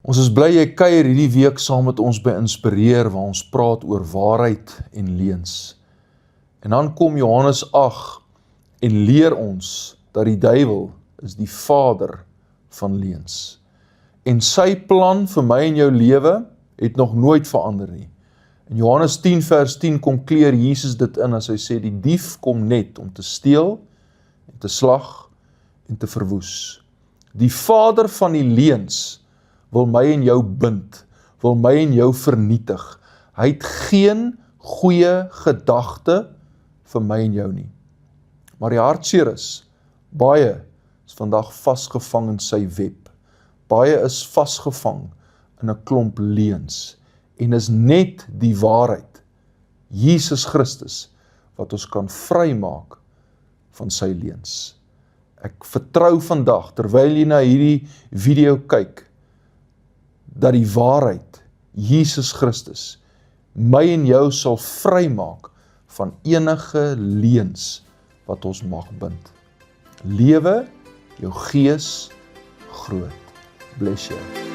Ons is bly jy kuier hierdie week saam met ons by Inspireer, waar ons praat oor waarheid en leuns. En dan kom Johannes 8 en leer ons dat die duiwel is die vader van leuns. En sy plan vir my en jou lewe het nog nooit verander nie. In Johannes 10 vers 10 konkludeer Jesus dit in as hy sê, die dief kom net om te steel, en te slag en te verwoes. Die vader van die leuns wil my en jou bind, wil my en jou vernietig. Hy het geen goeie gedagte vir my en jou nie. Maar die hartseer is, baie is vandag vasgevang in sy web. Baie is vasgevang in 'n klomp leuns. En is net die waarheid, Jesus Christus, wat ons kan vrymaak van sy leuns. Ek vertrou vandag, terwyl jy na hierdie video kyk, dat die waarheid, Jesus Christus, my en jou sal vrymaak van enige leuns wat ons mag bind. Lewe jou gees groot. Bless you.